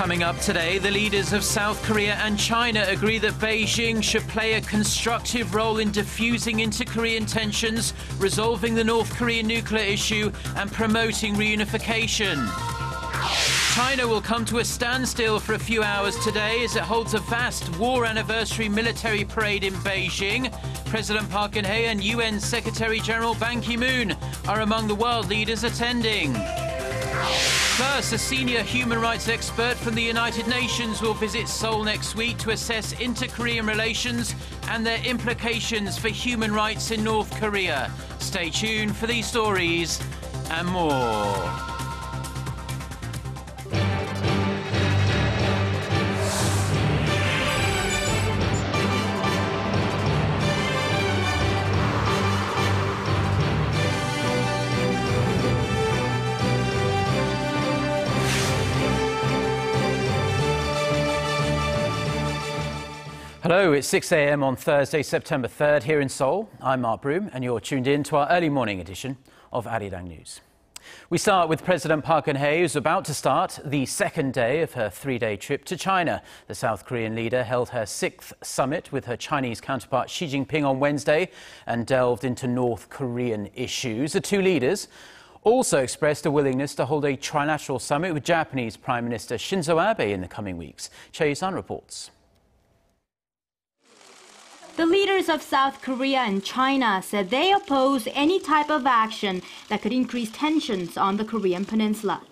Coming up today, the leaders of South Korea and China agree that Beijing should play a constructive role in defusing inter-Korean tensions, resolving the North Korean nuclear issue and promoting reunification. China will come to a standstill for a few hours today as it holds a vast war anniversary military parade in Beijing. President Park Geun-hye and UN Secretary-General Ban Ki-moon are among the world leaders attending. Plus, a senior human rights expert from the United Nations will visit Seoul next week to assess inter-Korean relations and their implications for human rights in North Korea. Stay tuned for these stories and more. Hello, it's 6 a.m. on Thursday, September 3rd here in Seoul. I'm Mark Broome and you're tuned in to our early morning edition of Arirang News. We start with President Park Geun-hye, who's about to start the second day of her three-day trip to China. The South Korean leader held her sixth summit with her Chinese counterpart Xi Jinping on Wednesday and delved into North Korean issues. The two leaders also expressed a willingness to hold a trilateral summit with Japanese Prime Minister Shinzo Abe in the coming weeks. Choi-san reports. The leaders of South Korea and China said they oppose any type of action that could increase tensions on the Korean peninsula.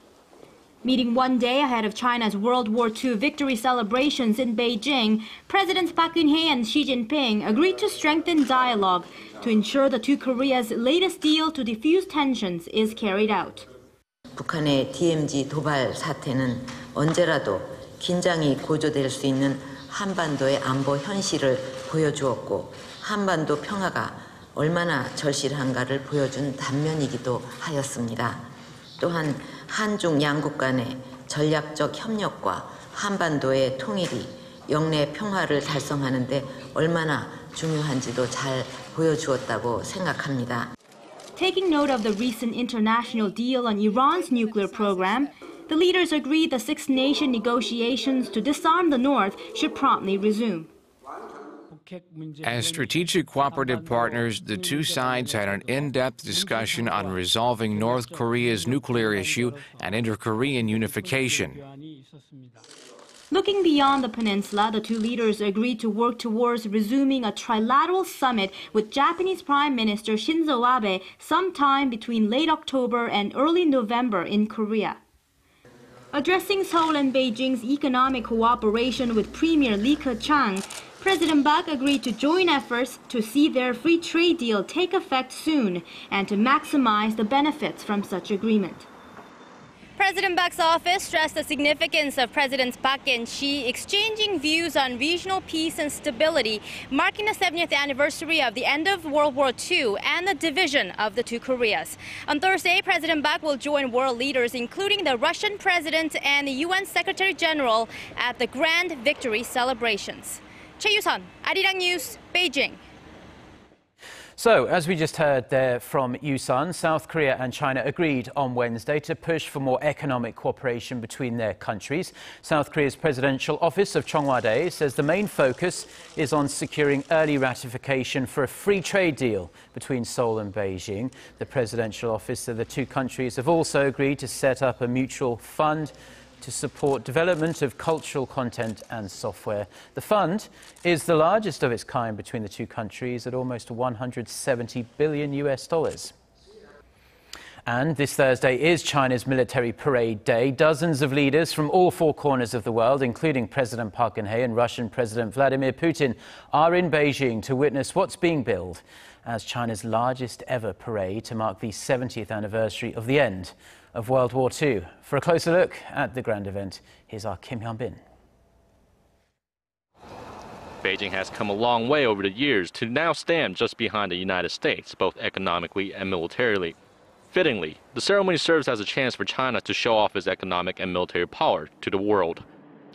Meeting one day ahead of China's World War II victory celebrations in Beijing, Presidents Park Geun-hye and Xi Jinping agreed to strengthen dialogue to ensure the two Koreas' latest deal to defuse tensions is carried out. 북한의 DMZ 도발 사태는 언제라도 긴장이 고조될 수 있는 한반도의 안보 현실을 보여주었고 한반도 평화가 얼마나 절실한가를 보여준 단면이기도 하였습니다. 또한 한중 양국 간의 전략적 협력과 한반도의 통일이 영내 평화를 달성하는 데 얼마나 중요한지도 잘 보여주었다고 생각합니다. Taking note of the recent international deal on Iran's nuclear program, the leaders agreed the six-nation negotiations to disarm the North should promptly resume. As strategic cooperative partners, the two sides had an in-depth discussion on resolving North Korea's nuclear issue and inter-Korean unification. Looking beyond the peninsula, the two leaders agreed to work towards resuming a trilateral summit with Japanese Prime Minister Shinzo Abe sometime between late October and early November in Korea. Addressing Seoul and Beijing's economic cooperation with Premier Lee Keqiang, President Park agreed to join efforts to see their free trade deal take effect soon and to maximize the benefits from such agreement. President Park's office stressed the significance of Presidents Park and Xi exchanging views on regional peace and stability, marking the 70th anniversary of the end of World War II and the division of the two Koreas. On Thursday, President Park will join world leaders, including the Russian President and the UN Secretary-General, at the Grand Victory celebrations. Choi Yu-sun, Arirang News, Beijing. So, as we just heard there from Yu-sun, South Korea and China agreed on Wednesday to push for more economic cooperation between their countries. South Korea's presidential office of Cheongwade says the main focus is on securing early ratification for a free trade deal between Seoul and Beijing. The presidential office said the two countries have also agreed to set up a mutual fund to support development of cultural content and software. The fund is the largest of its kind between the two countries at almost $170 billion. And this Thursday is China's military parade day. Dozens of leaders from all four corners of the world, including President Park Geun-hye and Russian President Vladimir Putin, are in Beijing to witness what's being billed as China's largest ever parade to mark the 70th anniversary of the end of World War II. For a closer look at the grand event, here's our Kim Hyun-bin. Beijing has come a long way over the years to now stand just behind the United States, both economically and militarily. Fittingly, the ceremony serves as a chance for China to show off its economic and military power to the world.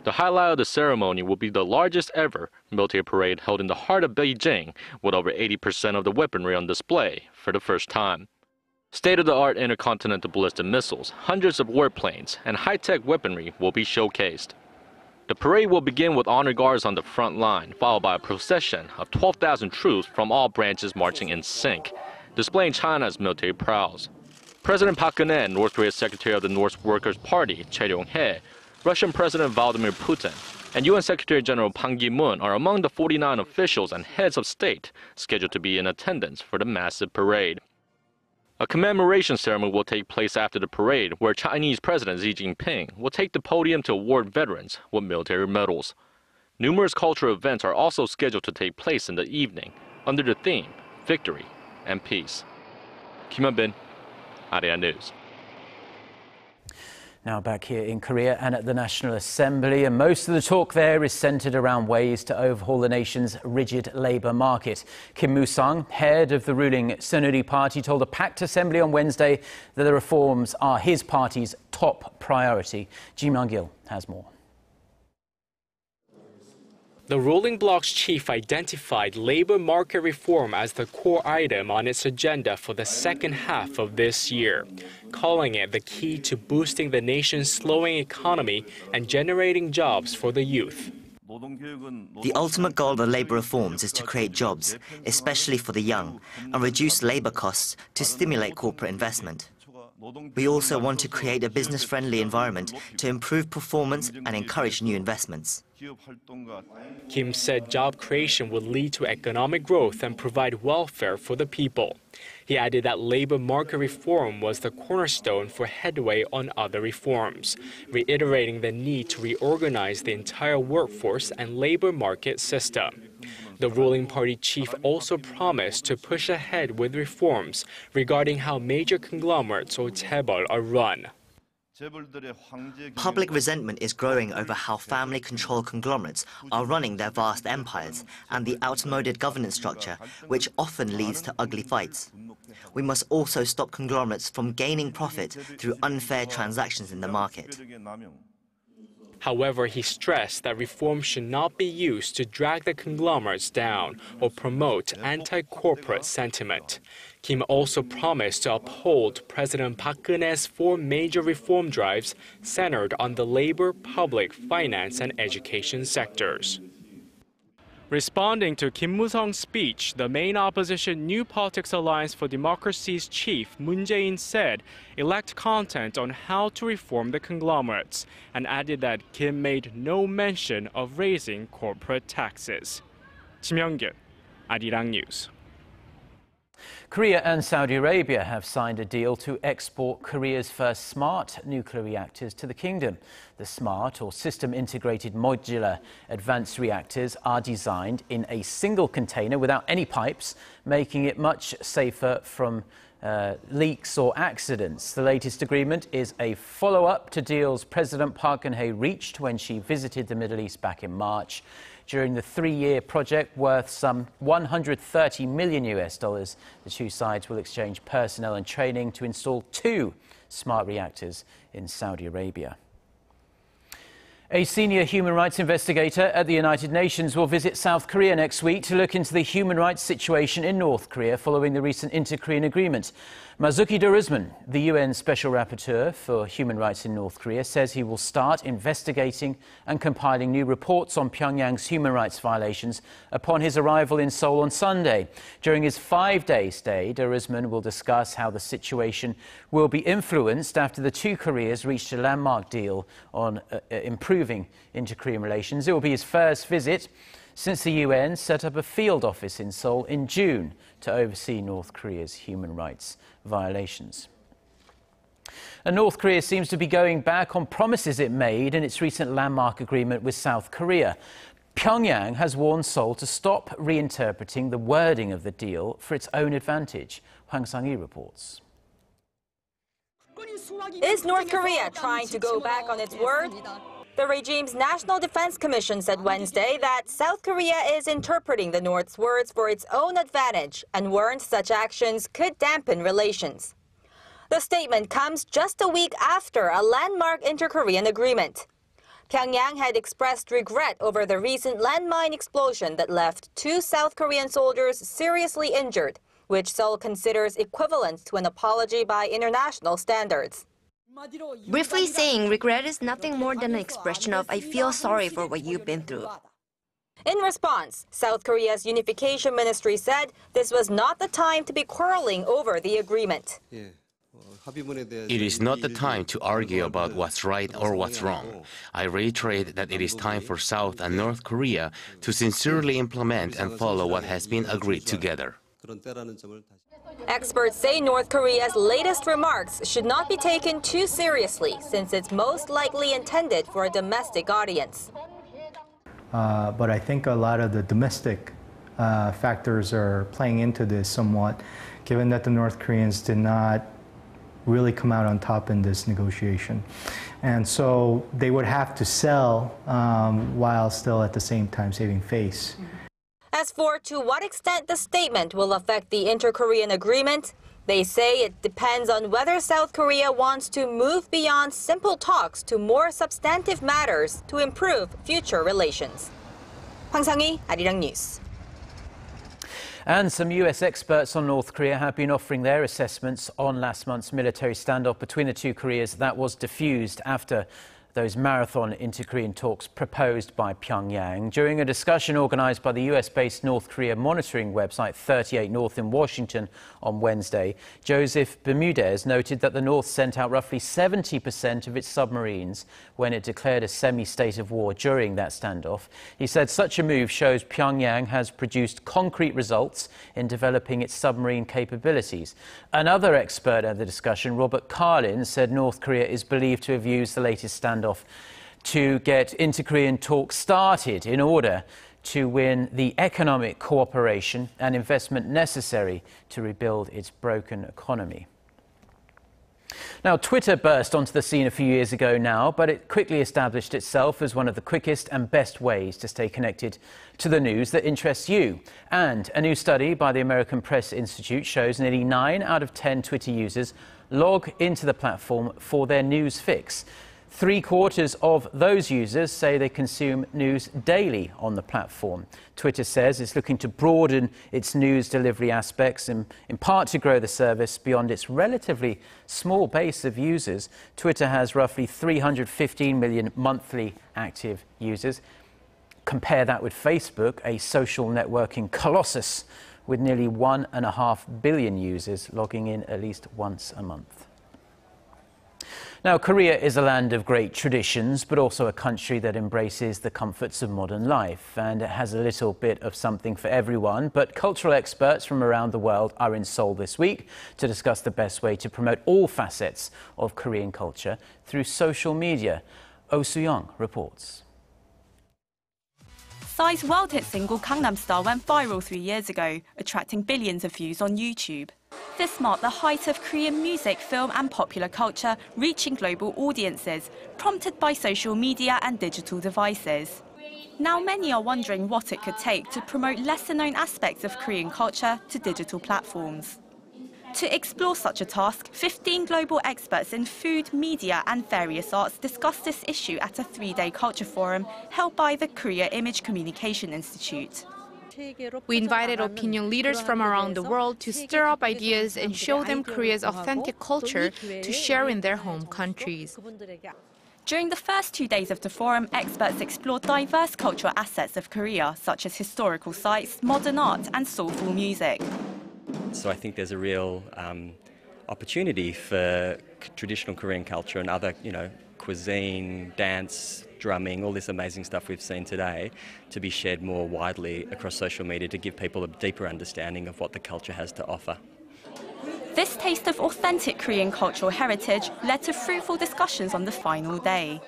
The highlight of the ceremony will be the largest ever military parade held in the heart of Beijing, with over 80% of the weaponry on display for the first time. State-of-the-art intercontinental ballistic missiles, hundreds of warplanes, and high-tech weaponry will be showcased. The parade will begin with honor guards on the front line, followed by a procession of 12,000 troops from all branches marching in sync, displaying China's military prowess. President Park Geun-hye, North Korea's Secretary of the North Workers' Party, Cheong-hye, Russian President Vladimir Putin, and UN Secretary General Ban Ki-moon are among the 49 officials and heads of state scheduled to be in attendance for the massive parade. A commemoration ceremony will take place after the parade, where Chinese President Xi Jinping will take the podium to award veterans with military medals. Numerous cultural events are also scheduled to take place in the evening, under the theme, Victory and Peace. Kim Hyun-bin, Arirang News. Now back here in Korea and at the National Assembly, and most of the talk there is centred around ways to overhaul the nation's rigid labour market. Kim Moo-sung, head of the ruling Seoul Party, told a packed assembly on Wednesday that the reforms are his party's top priority. Ji Myung-gil has more. The ruling bloc's chief identified labor market reform as the core item on its agenda for the second half of this year, calling it the key to boosting the nation's slowing economy and generating jobs for the youth. The ultimate goal of the labor reforms is to create jobs, especially for the young, and reduce labor costs to stimulate corporate investment. We also want to create a business-friendly environment to improve performance and encourage new investments. Kim said job creation would lead to economic growth and provide welfare for the people. He added that labor market reform was the cornerstone for headway on other reforms, reiterating the need to reorganize the entire workforce and labor market system. The ruling party chief also promised to push ahead with reforms regarding how major conglomerates or chaebol are run. Public resentment is growing over how family-controlled conglomerates are running their vast empires and the outmoded governance structure, which often leads to ugly fights. We must also stop conglomerates from gaining profit through unfair transactions in the market. However, he stressed that reform should not be used to drag the conglomerates down or promote anti-corporate sentiment. Kim also promised to uphold President Park Geun-hye's 4 major reform drives centered on the labor, public, finance, and education sectors. Responding to Kim Moo-sung's speech, the main opposition New Politics Alliance for Democracy's chief, Moon Jae-in, said it lacked content on how to reform the conglomerates, and added that Kim made no mention of raising corporate taxes. Ji Myung-gil, Arirang News. Korea and Saudi Arabia have signed a deal to export Korea's first smart nuclear reactors to the kingdom. The smart or system-integrated modular advanced reactors are designed in a single container without any pipes, making it much safer from leaks or accidents. The latest agreement is a follow-up to deals President Park Geun-hye reached when she visited the Middle East back in March. During the 3-year project worth some $130 million, the two sides will exchange personnel and training to install 2 smart reactors in Saudi Arabia. A senior human rights investigator at the United Nations will visit South Korea next week to look into the human rights situation in North Korea following the recent inter-Korean agreement. Marzuki Darusman, the UN Special Rapporteur for Human Rights in North Korea, says he will start investigating and compiling new reports on Pyongyang's human rights violations upon his arrival in Seoul on Sunday. During his 5-day stay, Darusman will discuss how the situation will be influenced after the two Koreas reached a landmark deal on improving inter-Korean relations. It will be his first visit since the UN set up a field office in Seoul in June to oversee North Korea's human rights violations. And North Korea seems to be going back on promises it made in its recent landmark agreement with South Korea. Pyongyang has warned Seoul to stop reinterpreting the wording of the deal for its own advantage. Hwang Sang-hee reports. Is North Korea trying to go back on its word? The regime's National Defense Commission said Wednesday that South Korea is interpreting the North's words for its own advantage and warned such actions could dampen relations. The statement comes just a week after a landmark inter-Korean agreement. Pyongyang had expressed regret over the recent landmine explosion that left 2 South Korean soldiers seriously injured, which Seoul considers equivalent to an apology by international standards. Briefly saying regret is nothing more than an expression of I feel sorry for what you've been through. In response, South Korea's unification ministry said this was not the time to be quarreling over the agreement. It is not the time to argue about what's right or what's wrong. I reiterate that it is time for South and North Korea to sincerely implement and follow what has been agreed together. Experts say North Korea's latest remarks should not be taken too seriously since it's most likely intended for a domestic audience. But I think a lot of the domestic factors are playing into this somewhat, given that the North Koreans did not really come out on top in this negotiation. And so they would have to sell while still at the same time saving face. As for to what extent the statement will affect the inter-Korean agreement, they say it depends on whether South Korea wants to move beyond simple talks to more substantive matters to improve future relations. 황상희, Arirang News. And some US experts on North Korea have been offering their assessments on last month's military standoff between the two Koreas that was diffused after those marathon inter-Korean talks proposed by Pyongyang. During a discussion organized by the US-based North Korea monitoring website 38 North in Washington on Wednesday, Joseph Bermudez noted that the North sent out roughly 70% of its submarines when it declared a semi-state of war during that standoff. He said such a move shows Pyongyang has produced concrete results in developing its submarine capabilities. Another expert at the discussion, Robert Carlin, said North Korea is believed to have used the latest standoff to get inter-Korean talks started in order to win the economic cooperation and investment necessary to rebuild its broken economy. Now, Twitter burst onto the scene a few years ago now, but it quickly established itself as one of the quickest and best ways to stay connected to the news that interests you. And a new study by the American Press Institute shows nearly 9 out of 10 Twitter users log into the platform for their news fix. 3/4 of those users say they consume news daily on the platform. Twitter says it's looking to broaden its news delivery aspects and in part to grow the service beyond its relatively small base of users. Twitter has roughly 315 million monthly active users. Compare that with Facebook, a social networking colossus with nearly 1.5 billion users logging in at least once a month. Now, Korea is a land of great traditions, but also a country that embraces the comforts of modern life, and it has a little bit of something for everyone. But cultural experts from around the world are in Seoul this week to discuss the best way to promote all facets of Korean culture through social media. Oh Soo-young reports. Psy's world hit single Gangnam Style went viral 3 years ago, attracting billions of views on YouTube. This marked the height of Korean music, film and popular culture reaching global audiences, prompted by social media and digital devices. Now many are wondering what it could take to promote lesser-known aspects of Korean culture to digital platforms. To explore such a task, 15 global experts in food, media and various arts discussed this issue at a 3-day culture forum held by the Korea Image Communication Institute. We invited opinion leaders from around the world to stir up ideas and show them Korea's authentic culture to share in their home countries. During the first 2 days of the forum, experts explored diverse cultural assets of Korea, such as historical sites, modern art and soulful music. So I think there's a real opportunity for traditional Korean culture and other, cuisine, dance, drumming, all this amazing stuff we've seen today to be shared more widely across social media to give people a deeper understanding of what the culture has to offer. This taste of authentic Korean cultural heritage led to fruitful discussions on the final day.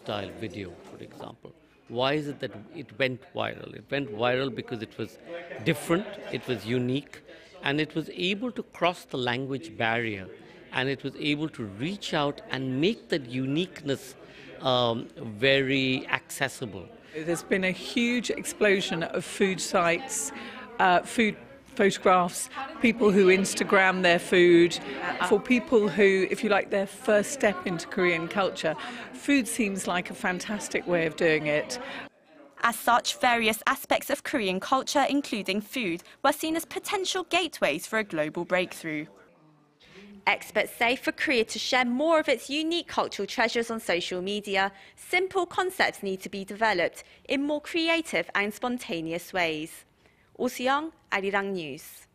Style video, for example. Why is it that it went viral? It went viral because it was different, it was unique, and it was able to cross the language barrier, and it was able to reach out and make that uniqueness very accessible. There's been a huge explosion of food sites, food photographs, people who Instagram their food. For people who, if you like, their first step into Korean culture, food seems like a fantastic way of doing it. As such, various aspects of Korean culture, including food, were seen as potential gateways for a global breakthrough. Experts say for Korea to share more of its unique cultural treasures on social media, simple concepts need to be developed in more creative and spontaneous ways. Oh Soo-young, Arirang News.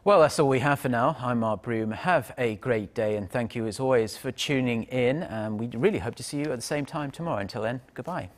Well, that's all we have for now. I'm Mark Broome. Have a great day, and thank you as always for tuning in. We really hope to see you at the same time tomorrow. Until then, goodbye.